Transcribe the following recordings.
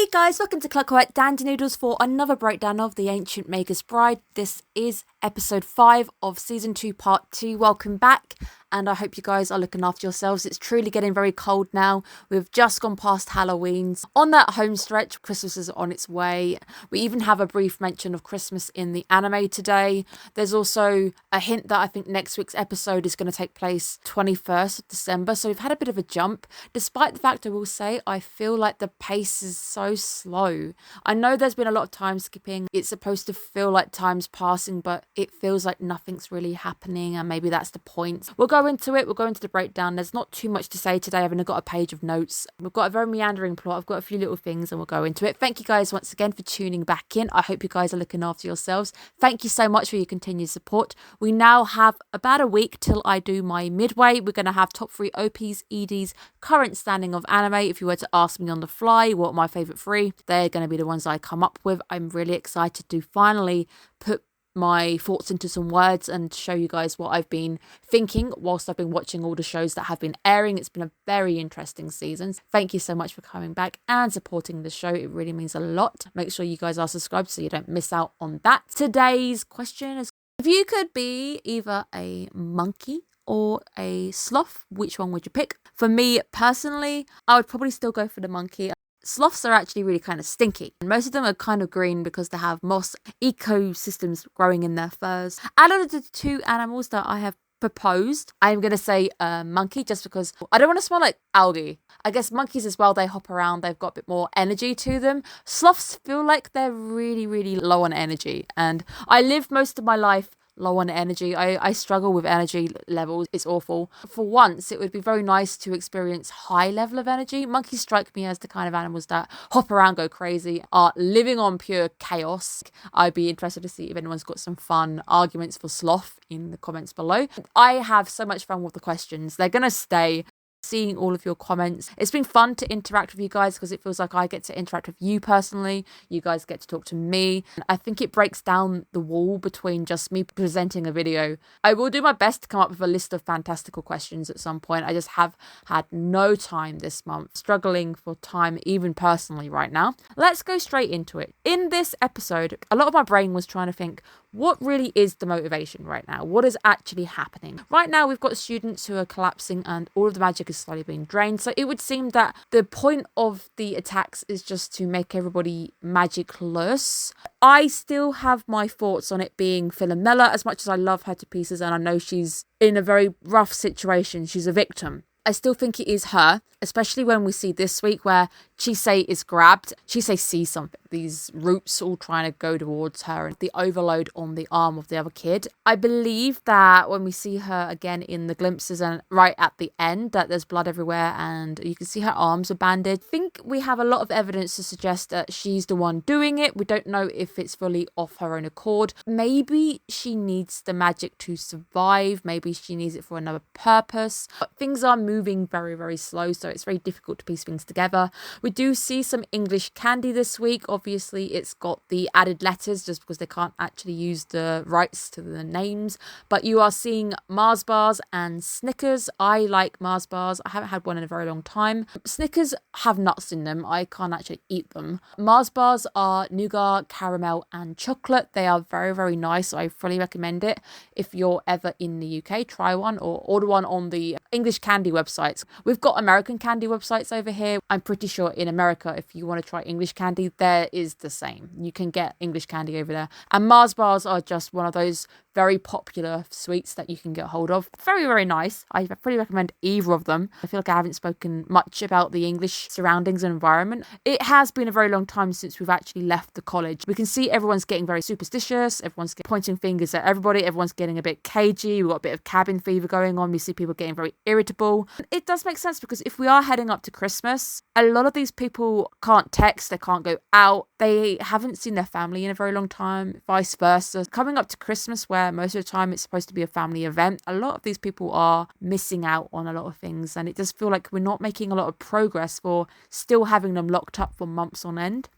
Hey guys, welcome to Clockwork, Dandy Noodles for another breakdown of the Ancient Magus Bride. This is episode 5 of season 2 part 2. Welcome back, and I hope you guys are looking after yourselves. It's truly getting very cold now. We've just gone past Halloween's. On that home stretch, Christmas is on its way. We even have a brief mention of Christmas in the anime today. There's also a hint that I think next week's episode is going to take place 21st of December, so we've had a bit of a jump. Despite the fact, I will say, I feel like the pace is so slow. I know there's been a lot of time skipping. It's supposed to feel like time's passing, but it feels like nothing's really happening, and maybe that's the point. We'll go into it. We'll go into the breakdown. There's not too much to say today. I've only got a page of notes. We've got a very meandering plot. I've got a few little things, and we'll go into it. Thank you guys once again for tuning back in. I hope you guys are looking after yourselves. Thank you so much for your continued support. We now have about a week till I do my midway. We're going to have top 3 OPs, EDs, current standing of anime. If you were to ask me on the fly what my favourite 3, they're going to be the ones I come up with. I'm really excited to finally put my thoughts into some words and show you guys what I've been thinking whilst I've been watching all the shows that have been airing. It's been a very interesting season. Thank you so much for coming back and supporting the show. It really means a lot. Make sure you guys are subscribed so you don't miss out on that. Today's question is, if you could be either a monkey or a sloth, which one would you pick? For me personally, I would probably still go for the monkey. Sloths are actually really kind of stinky. Most of them are kind of green because they have moss ecosystems growing in their furs. Out of the 2 animals that I have proposed, I'm going to say a monkey just because I don't want to smell like algae. I guess monkeys as well, they hop around, they've got a bit more energy to them. Sloths feel like they're really, really low on energy, and I lived most of my life low on energy. I struggle with energy levels. It's awful. For once, it would be very nice to experience high level of energy. Monkeys strike me as the kind of animals that hop around, go crazy, are living on pure chaos. I'd be interested to see if anyone's got some fun arguments for sloth in the comments below. I have so much fun with the questions. They're going to stay. Seeing all of your comments. It's been fun to interact with you guys because it feels like I get to interact with you personally. You guys get to talk to me. I think it breaks down the wall between just me presenting a video. I will do my best to come up with a list of fantastical questions at some point. I just have had no time this month. Struggling for time even personally right now. Let's go straight into it. In this episode, a lot of my brain was trying to think, what really is the motivation right now? What is actually happening? Right now, we've got students who are collapsing and all of the magic is slowly being drained. So it would seem that the point of the attacks is just to make everybody magicless. I still have my thoughts on it being Philomela, as much as I love her to pieces and I know she's in a very rough situation. She's a victim. I still think it is her, especially when we see this week where Chisei is grabbed. Chisei sees something, these roots all trying to go towards her and the overload on the arm of the other kid. I believe that when we see her again in the glimpses and right at the end that there's blood everywhere and you can see her arms are bandaged. I think we have a lot of evidence to suggest that she's the one doing it. We don't know if it's fully off her own accord. Maybe she needs the magic to survive. Maybe she needs it for another purpose. But things are moving very, very slow, so it's very difficult to piece things together. We do see some English candy this week. Obviously, it's got the added letters just because they can't actually use the rights to the names. But you are seeing Mars bars and Snickers. I like Mars bars. I haven't had one in a very long time. Snickers have nuts in them. I can't actually eat them. Mars bars are nougat, caramel, and chocolate. They are very, very nice. I fully recommend it. If you're ever in the UK, try one or order one on the English candy websites. We've got American candy websites over here. I'm pretty sure in America, if you want to try English candy, there is the same. You can get English candy over there. And Mars bars are just one of those very popular sweets that you can get hold of. Very, very nice. I pretty recommend either of them. I feel like I haven't spoken much about the English surroundings and environment. It has been a very long time since we've actually left the college. We can see everyone's getting very superstitious. Everyone's pointing fingers at everybody. Everyone's getting a bit cagey. We've got a bit of cabin fever going on. We see people getting very irritable. It does make sense because if we are heading up to Christmas, a lot of these people can't text. They can't go out. They haven't seen their family in a very long time. Vice versa. Coming up to Christmas where most of the time it's supposed to be a family event, a lot of these people are missing out on a lot of things, and it does feel like we're not making a lot of progress for still having them locked up for months on end.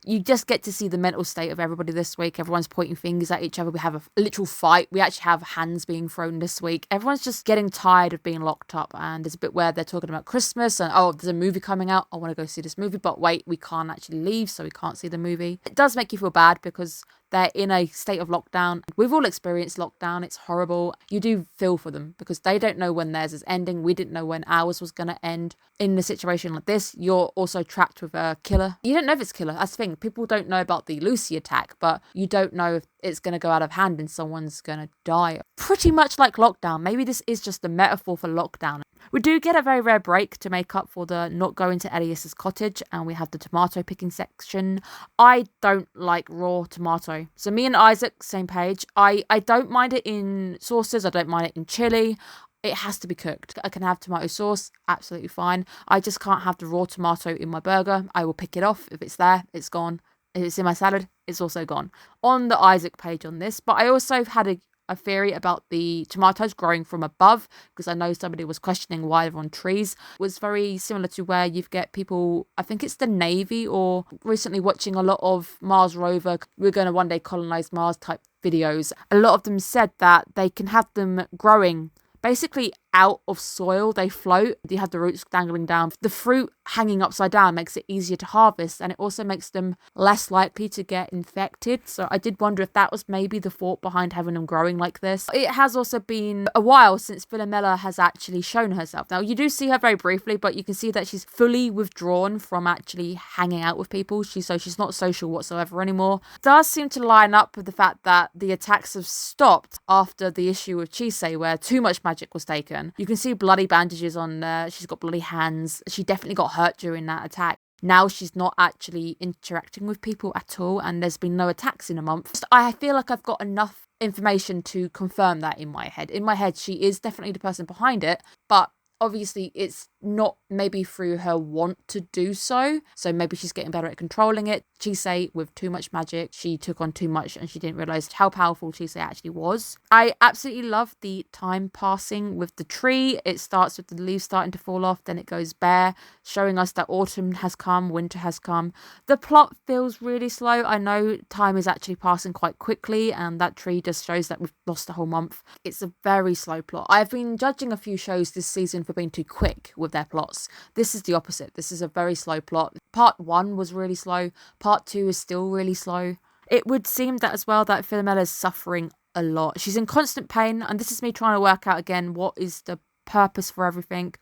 You just get to see the mental state of everybody this week. Everyone's pointing fingers at each other. We have a literal fight. We actually have hands being thrown this week. Everyone's just getting tired of being locked up. And there's a bit where they're talking about Christmas and, oh, there's a movie coming out. I want to go see this movie. But wait, we can't actually leave, so we can't see the movie. It does make you feel bad because they're in a state of lockdown. We've all experienced lockdown. It's horrible. You do feel for them because they don't know when theirs is ending. We didn't know when ours was going to end. In a situation like this, you're also trapped with a killer. You don't know if it's killer. That's the thing. People don't know about the Lucy attack, but you don't know if it's going to go out of hand and someone's going to die. Pretty much like lockdown. Maybe this is just a metaphor for lockdown. We do get a very rare break to make up for the not going to Elias's cottage, and we have the tomato picking section. I don't like raw tomato. So me and Isaac, same page. I don't mind it in sauces. I don't mind it in chili. It has to be cooked. I can have tomato sauce, absolutely fine. I just can't have the raw tomato in my burger. I will pick it off. If it's there, it's gone. If it's in my salad, it's also gone. On the Isaac page on this, but I also had a theory about the tomatoes growing from above, because I know somebody was questioning why they're on trees. It was very similar to where you get people, I think it's the Navy, or recently watching a lot of Mars rover, we're going to one day colonize Mars type videos. A lot of them said that they can have them growing basically out of soil. They float. You have the roots dangling down. The fruit hanging upside down makes it easier to harvest, and it also makes them less likely to get infected. So I did wonder if that was maybe the thought behind having them growing like this. It has also been a while since Philomela has actually shown herself. Now, you do see her very briefly, but you can see that she's fully withdrawn from actually hanging out with people. She's not social whatsoever anymore. It does seem to line up with the fact that the attacks have stopped after the issue with Chisei, where too much magic was taken. You can see bloody bandages on there. She's got bloody hands. She definitely got hurt during that attack. Now she's not actually interacting with people at all, and there's been no attacks in a month. I feel like I've got enough information to confirm that in my head. In my head, she is definitely the person behind it, but obviously it's not maybe through her want to do so. So maybe she's getting better at controlling it. Chisei, with too much magic, she took on too much and she didn't realise how powerful Chisei actually was. I absolutely love the time passing with the tree. It starts with the leaves starting to fall off, then it goes bare, showing us that autumn has come, winter has come. The plot feels really slow. I know time is actually passing quite quickly, and that tree just shows that we've lost a whole month. It's a very slow plot. I've been judging a few shows this season for being too quick with their plots. This is the opposite. This is a very slow plot. Part 1 was really slow. Part 2 is still really slow. It would seem that as well that Philomela is suffering a lot. She's in constant pain, and this is me trying to work out again what is the purpose for everything.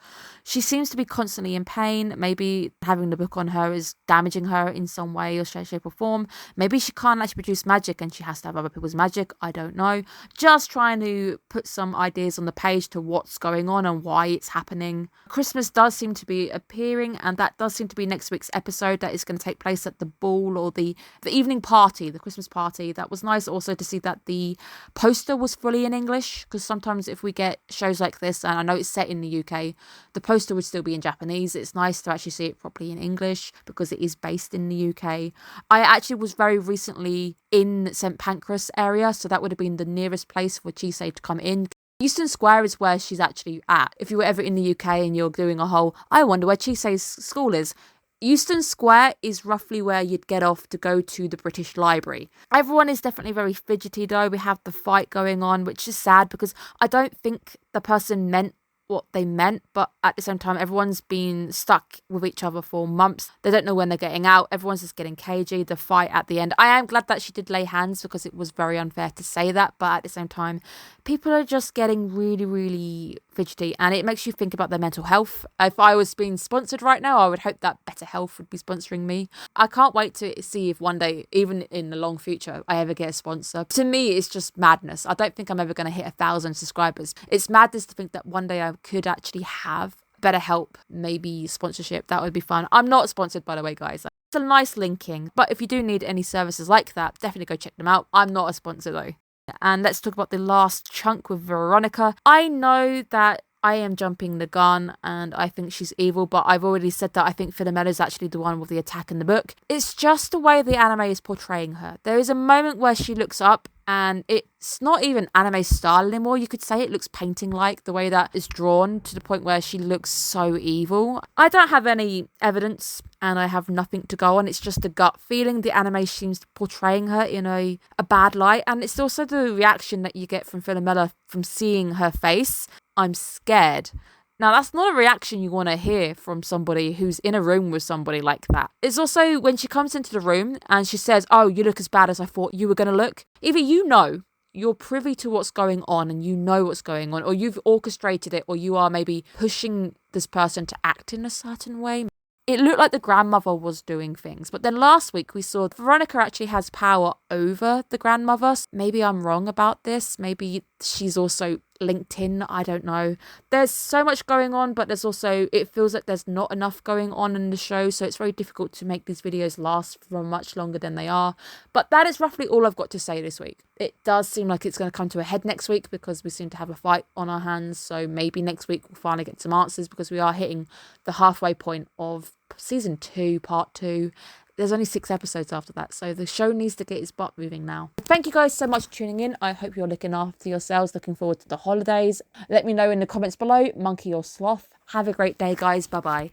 She seems to be constantly in pain. Maybe having the book on her is damaging her in some way or shape or form. Maybe she can't actually produce magic and she has to have other people's magic. I don't know. Just trying to put some ideas on the page to what's going on and why it's happening. Christmas does seem to be appearing, and that does seem to be next week's episode. That is going to take place at the ball, or the evening party, the Christmas party. That was nice also to see that the poster was fully in English, because sometimes if we get shows like this, and I know it's set in the UK, the poster would still be in Japanese. It's nice to actually see it properly in English because it is based in the UK. I actually was very recently in St Pancras area, so that would have been the nearest place for Chisei to come in. Euston Square is where she's actually at. If you were ever in the UK and you're doing a whole, I wonder where Chisei's school is, Euston Square is roughly where you'd get off to go to the British Library. Everyone is definitely very fidgety though. We have the fight going on, which is sad because I don't think the person meant what they meant, but at the same time everyone's been stuck with each other for months. They don't know when they're getting out. Everyone's just getting cagey. The fight at the end, I am glad that she did lay hands because it was very unfair to say that, but at the same time people are just getting really fidgety, and it makes you think about their mental health. If I was being sponsored right now, I would hope that Better Health would be sponsoring me. I can't wait to see if one day, even in the long future, I ever get a sponsor. To me, it's just madness. I don't think I'm ever going to hit 1,000 subscribers. It's madness to think that one day I could actually have Better Help, maybe sponsorship. That would be fun. I'm not sponsored, by the way, guys. It's a nice linking, but if you do need any services like that, definitely go check them out. I'm not a sponsor though. And let's talk about the last chunk with Veronica. I know that I am jumping the gun and I think she's evil, but I've already said that I think Philomella's actually the one with the attack in the book. It's just the way the anime is portraying her. There is a moment where she looks up and it's not even anime style anymore. You could say it looks painting-like, the way that it's drawn, to the point where she looks so evil. I don't have any evidence and I have nothing to go on. It's just a gut feeling. The anime seems portraying her in a bad light, and it's also the reaction that you get from Philomela from seeing her face. I'm scared. Now, that's not a reaction you want to hear from somebody who's in a room with somebody like that. It's also when she comes into the room and she says, oh, you look as bad as I thought you were going to look. Either you're privy to what's going on and you know what's going on, or you've orchestrated it, or you are maybe pushing this person to act in a certain way. It looked like the grandmother was doing things. But then last week we saw Veronica actually has power over the grandmother. Maybe I'm wrong about this. Maybe she's also linked in. I don't know. There's so much going on, but there's also, it feels like there's not enough going on in the show. So it's very difficult to make these videos last for much longer than they are. But that is roughly all I've got to say this week. It does seem like it's going to come to a head next week because we seem to have a fight on our hands. So maybe next week we'll finally get some answers, because we are hitting the halfway point of season 2, part 2. There's only 6 episodes after that, so the show needs to get its butt moving now. Thank you guys so much for tuning in. I hope you're looking after yourselves, looking forward to the holidays. Let me know in the comments below, monkey or sloth. Have a great day, guys. Bye-bye.